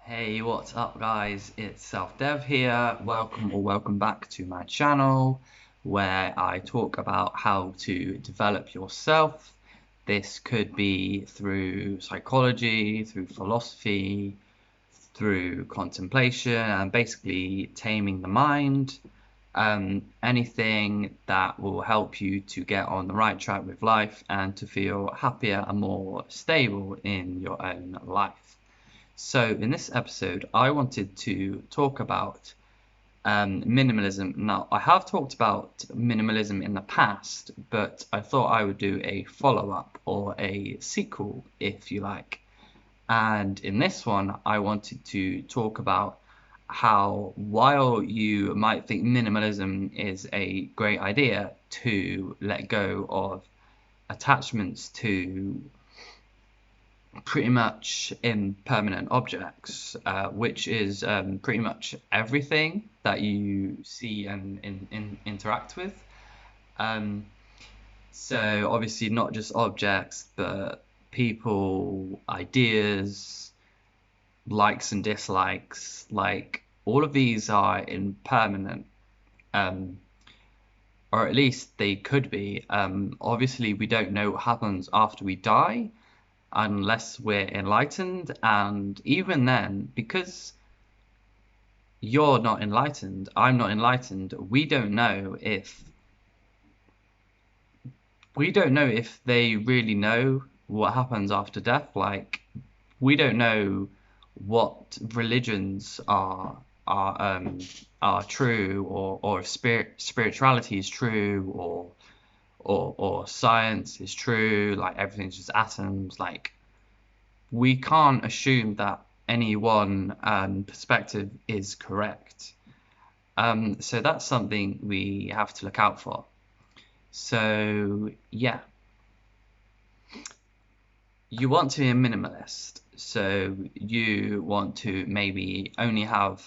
Hey, what's up, guys? It's Self Dev here. Welcome back to my channel where I talk about how to develop yourself. This could be through psychology, through philosophy, through contemplation, and basically taming the mind. Anything that will help you to get on the right track with life and to feel happier and more stable in your own life. So, in this episode, I wanted to talk about minimalism. Now, I have talked about minimalism in the past, but I thought I would do a follow-up or a sequel, if you like. And in this one, I wanted to talk about how, while you might think minimalism is a great idea to let go of attachments to pretty much impermanent objects, which is pretty much everything that you see and interact with. Um, so obviously not just objects, but people, ideas, likes and dislikes. Like all of these are impermanent, um, or at least they could be. Obviously, we don't know what happens after we die unless we're enlightened, and even then, because you're not enlightened, I'm not enlightened, we don't know if they really know what happens after death. Like, we don't know what religions are true, or if spirituality is true, or science is true, like everything's just atoms. Like, we can't assume that any one perspective is correct. So that's something we have to look out for. So yeah, you want to be a minimalist. So you want to maybe only have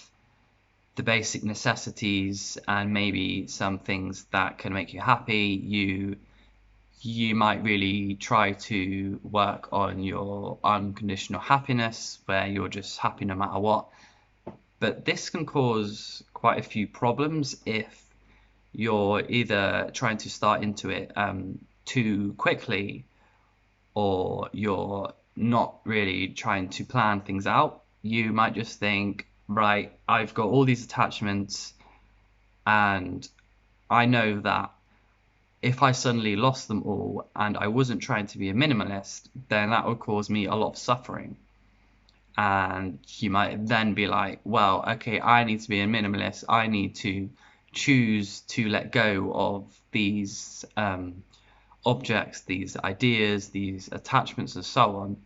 the basic necessities and maybe some things that can make you happy. You might really try to work on your unconditional happiness, where you're just happy no matter what. But this can cause quite a few problems if you're either trying to start into it too quickly, or you're not really trying to plan things out. You might just think, right, I've got all these attachments, and I know that if I suddenly lost them all and I wasn't trying to be a minimalist, then that would cause me a lot of suffering. And you might then be like, well, okay, I need to be a minimalist. I need to choose to let go of these objects, these ideas, these attachments, and so on,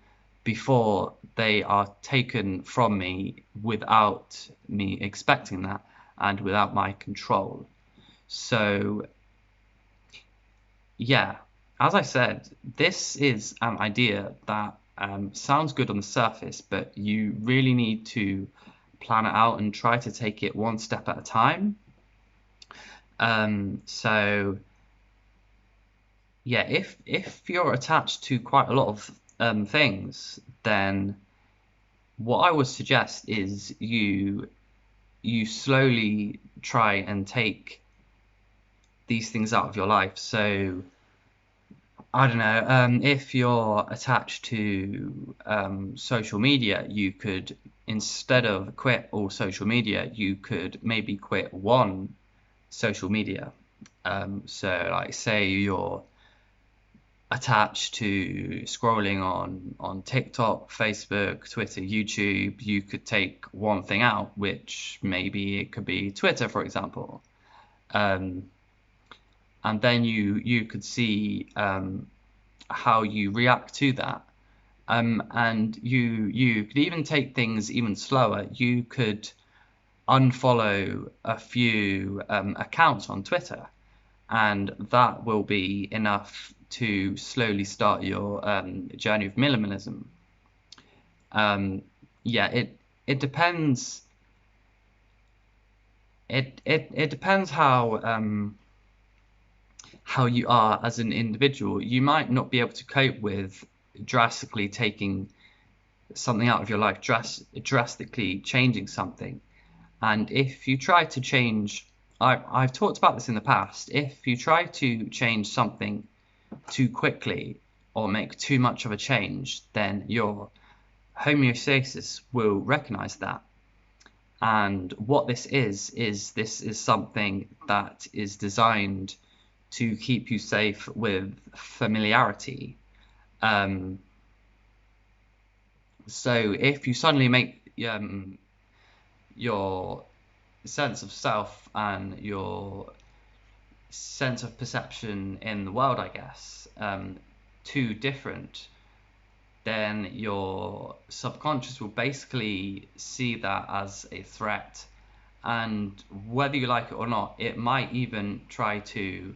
before they are taken from me without me expecting that and without my control. So yeah, as I said, this is an idea that sounds good on the surface, but you really need to plan it out and try to take it one step at a time. So yeah, if you're attached to quite a lot of things, then what I would suggest is you slowly try and take these things out of your life. So I don't know, if you're attached to social media, you could, instead of quit all social media, you could maybe quit one social media. So, like, say you're attached to scrolling on TikTok, Facebook, Twitter, YouTube, you could take one thing out, which maybe it could be Twitter, for example. Um, and then you could see how you react to that. And you could even take things even slower. You could unfollow a few accounts on Twitter, and that will be enough to slowly start your journey of minimalism. Yeah, it depends. It depends how you are as an individual. You might not be able to cope with drastically taking something out of your life, drastically changing something. And if you try to change, I've talked about this in the past, if you try to change something too quickly or make too much of a change, then your homeostasis will recognize that. And what this is something that is designed to keep you safe with familiarity. Um, so if you suddenly make your sense of self and your sense of perception in the world, I guess, too different, then your subconscious will basically see that as a threat. And whether you like it or not, it might even try to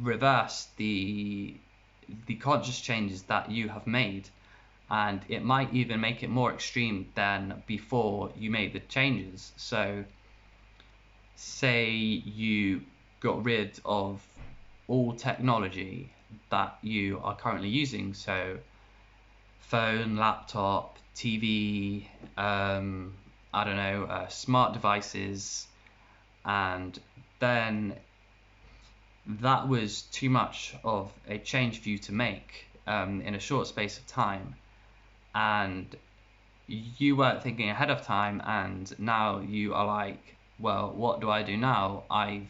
reverse the conscious changes that you have made, and it might even make it more extreme than before you made the changes. So say you got rid of all technology that you are currently using, so phone, laptop, TV, I don't know, smart devices, and then that was too much of a change for you to make in a short space of time, and you weren't thinking ahead of time, and now you are like, well, what do I do now? I've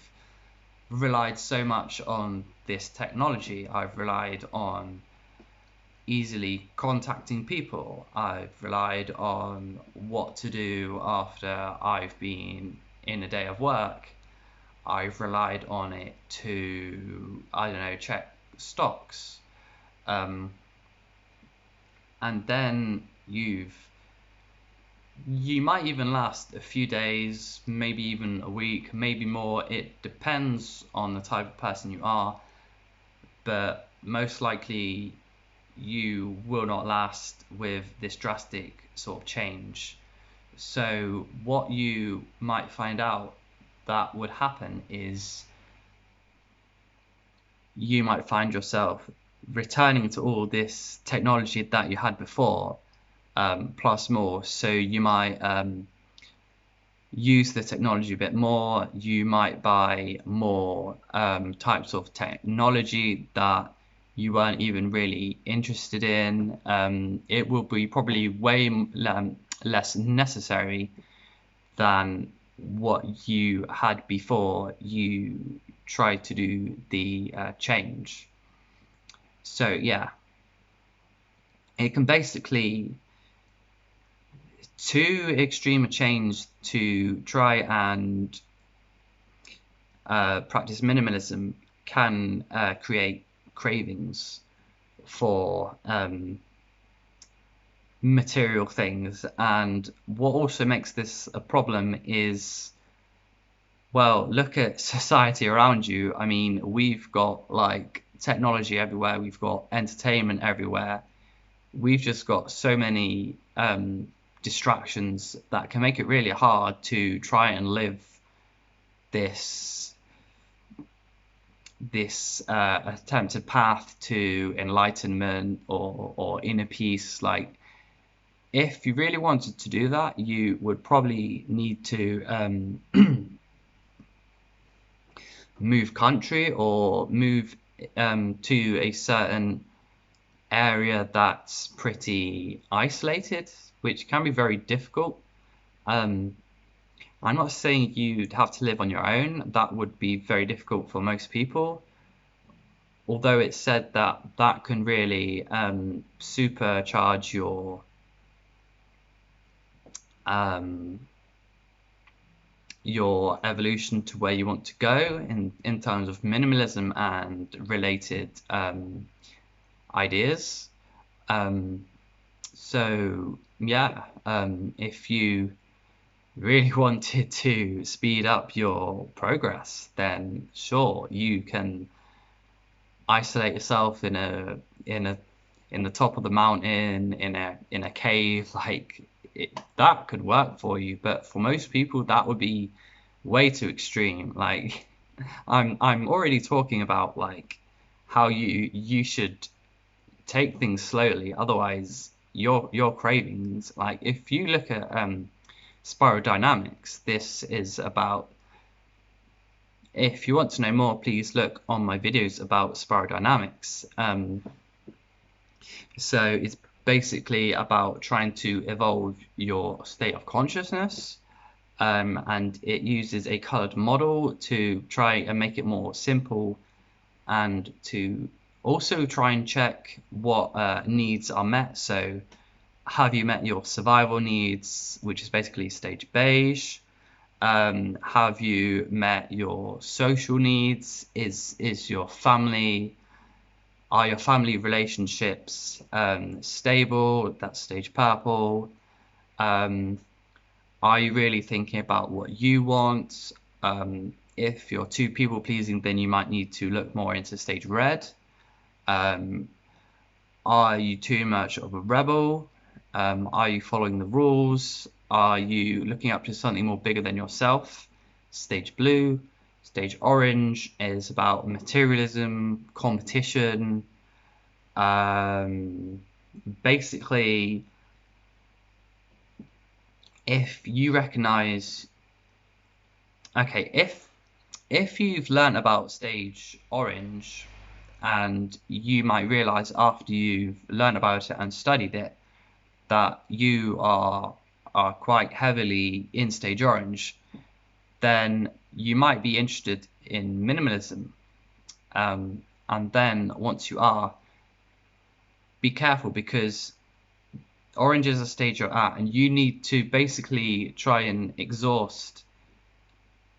relied so much on this technology. I've relied on easily contacting people. I've relied on what to do after I've been in a day of work. I've relied on it to, I don't know, check stocks. And then you might even last a few days, maybe even a week, maybe more. It depends on the type of person you are, but most likely you will not last with this drastic sort of change. So what you might find out that would happen is you might find yourself returning to all this technology that you had before, plus more. So you might use the technology a bit more. You might buy more types of technology that you weren't even really interested in. It will be probably way less necessary than what you had before you tried to do the change. So yeah, it can basically, too extreme a change to try and practice minimalism can create cravings for material things. And what also makes this a problem is, well, look at society around you. I mean, we've got like technology everywhere, we've got entertainment everywhere, we've just got so many distractions that can make it really hard to try and live this attempted path to enlightenment or inner peace. Like, if you really wanted to do that, you would probably need to move country or move to a certain area that's pretty isolated, which can be very difficult. I'm not saying you'd have to live on your own. That would be very difficult for most people. Although it's said that that can really supercharge your evolution to where you want to go in terms of minimalism and related ideas. So yeah, if you really wanted to speed up your progress, then sure, you can isolate yourself in the top of the mountain in a cave. Like, that could work for you, but for most people that would be way too extreme. Like, I'm already talking about like how you should take things slowly, otherwise your cravings. Like if you look at spiral dynamics, this is about. If you want to know more, please look on my videos about spiral dynamics. So it's basically about trying to evolve your state of consciousness, and it uses a colored model to try and make it more simple, and to also try and check what needs are met. So have you met your survival needs, which is basically stage beige? Have you met your social needs? Is your family, are your family relationships stable? That's stage purple. Are you really thinking about what you want? If you're too people pleasing, then you might need to look more into stage red. Are you too much of a rebel? Are you following the rules? Are you looking up to something more bigger than yourself? Stage blue. Stage orange is about materialism, competition. Basically, if you recognize, okay, if you've learned about stage orange, and you might realize after you've learned about it and studied it that you are quite heavily in stage orange, then you might be interested in minimalism. And then once you are, be careful, because orange is a stage you're at, and you need to basically try and exhaust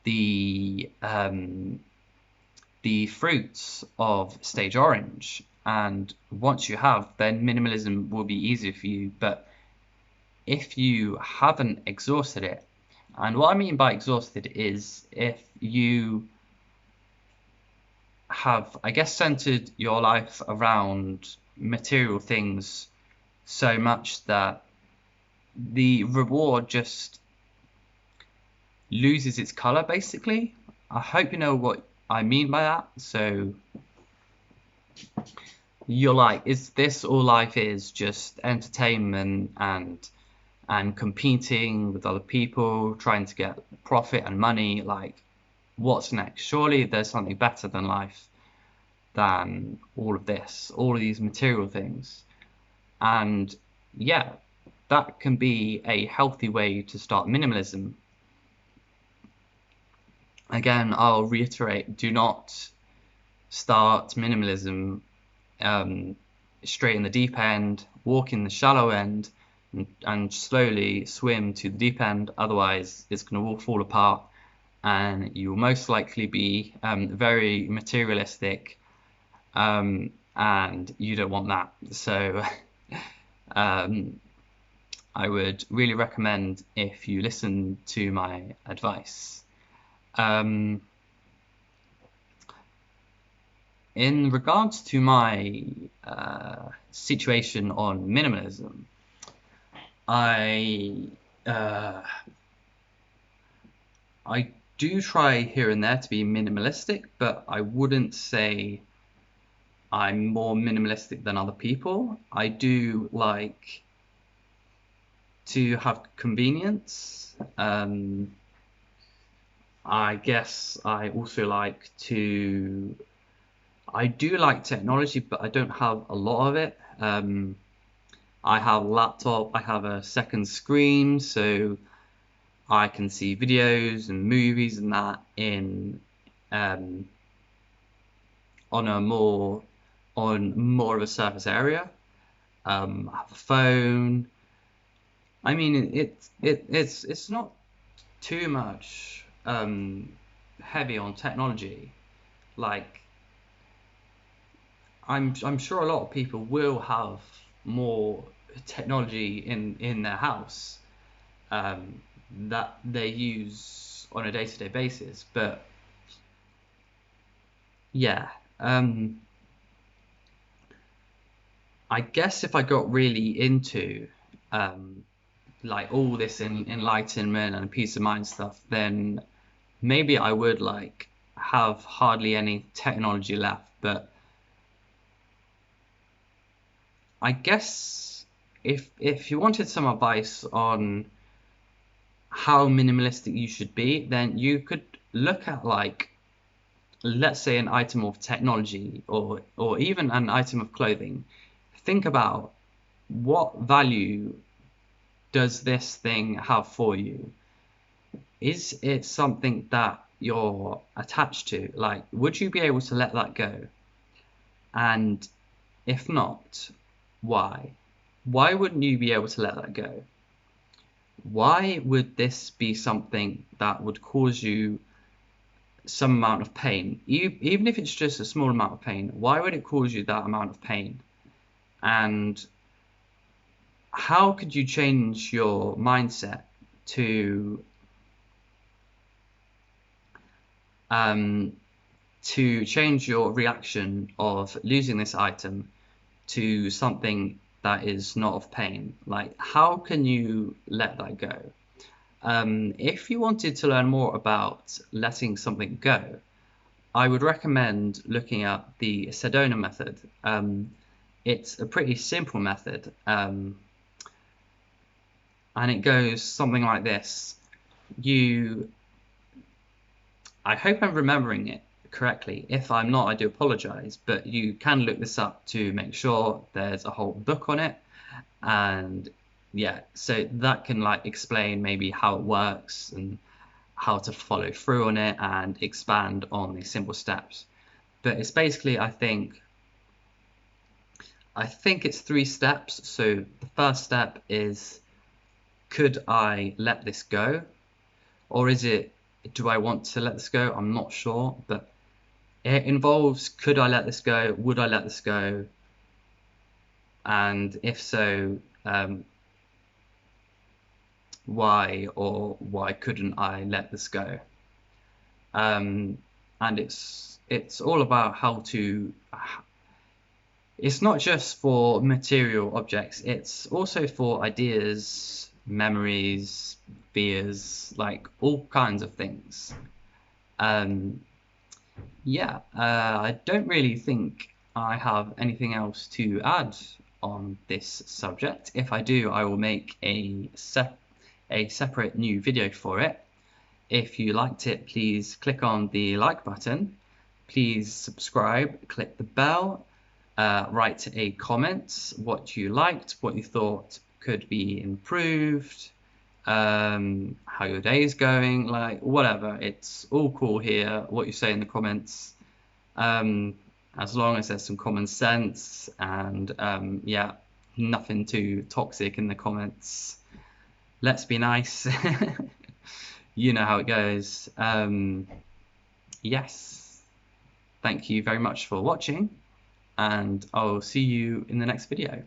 the fruits of stage orange. And once you have, then minimalism will be easier for you. But if you haven't exhausted it, and what I mean by exhausted is if you have, I guess, centered your life around material things so much that the reward just loses its color, basically. I hope you know what I mean by that. So you're like, is this all life is? Just entertainment and competing with other people, trying to get profit and money? Like, what's next? Surely there's something better than life than all of this, all of these material things. And yeah, that can be a healthy way to start minimalism. Again, I'll reiterate, do not start minimalism straight in the deep end. Walk in the shallow end and slowly swim to the deep end. Otherwise, it's going to all fall apart, and you'll most likely be very materialistic, and you don't want that. So I would really recommend if you listen to my advice. In regards to my situation on minimalism, I do try here and there to be minimalistic, but I wouldn't say I'm more minimalistic than other people. I do like to have convenience. I guess I also like to. I do like technology, but I don't have a lot of it. I have a laptop, I have a second screen, so I can see videos and movies and that in on more of a surface area. I have a phone. I mean, it's not too much heavy on technology. Like, I'm sure a lot of people will have more technology in their house that they use on a day-to-day basis, but yeah, I guess if I got really into like all this enlightenment and peace of mind stuff, then maybe I would like have hardly any technology left. But I guess if you wanted some advice on how minimalistic you should be, then you could look at, like, let's say an item of technology, or even an item of clothing. Think about, what value does this thing have for you? Is it something that you're attached to? Like, would you be able to let that go? And if not, why? Why wouldn't you be able to let that go? Why would this be something that would cause you some amount of pain? Even if it's just a small amount of pain, why would it cause you that amount of pain? And how could you change your mindset to change your reaction of losing this item to something that is not of pain? Like, how can you let that go? If you wanted to learn more about letting something go, I would recommend looking at the Sedona method. It's a pretty simple method, and it goes something like this. I hope I'm remembering it correctly. If I'm not, I do apologize, but you can look this up to make sure. There's a whole book on it, and yeah, so that can, like, explain maybe how it works and how to follow through on it and expand on these simple steps. But it's basically, I think it's 3 steps. So the first step is, could I let this go? Or is it, do I want to let this go? I'm not sure, but it involves, could I let this go? Would I let this go? And if so, why or why couldn't I let this go? And it's all about how to. It's not just for material objects. It's also for ideas, memories, fears, like all kinds of things. Yeah, I don't really think I have anything else to add on this subject. If I do, I will make a separate new video for it. If you liked it, please click on the like button. Please subscribe, click the bell, write a comment what you liked, what you thought could be improved, how your day is going, like whatever. It's all cool here, what you say in the comments, as long as there's some common sense and yeah, nothing too toxic in the comments. Let's be nice. You know how it goes. Yes, thank you very much for watching, and I'll see you in the next video.